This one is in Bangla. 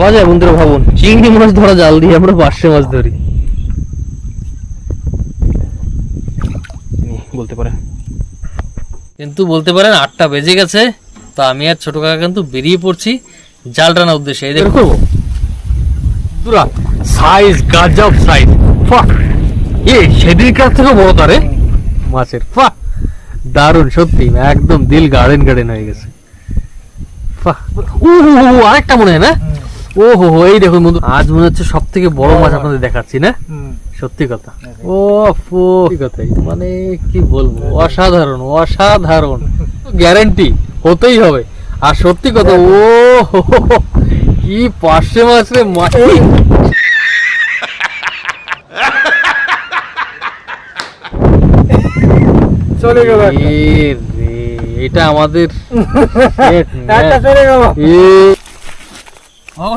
ভাবা যায় বন্ধুরা, ভাবুন চিংড়ি মাছ ধরা জাল দিয়ে আমরা পার্শে মাছ ধরি, বলতে পারেন। কিন্তু বলতে পারেন 8টা বেজে গেছে, তো আমি আর ছোট কাকা কিন্তু বেরিয়ে পড়ছি জাল টানার উদ্দেশ্যে। এই দেখো পুরা সাইজ, গাজব সাইজ, সেদিনকার থেকে বড় তারে মাছের, দারুন সত্যি, একদম দিল গার্ডেন গার্ডেন হয়ে গেছে। আরেকটা মনে হয় না, ও হো, এই দেখুন বন্ধু, আজ মনে হচ্ছে সব থেকে বড় মাছ আপনাদের দেখাচ্ছি না, সত্যি কথা। ও কথাই, মানে কি বলবো, অসাধারণ অসাধারণ, গ্যারান্টি হতেই হবে। আর সত্যি কথা, ও কি পার্শে মাছ রে, চলে গেল এটা আমাদের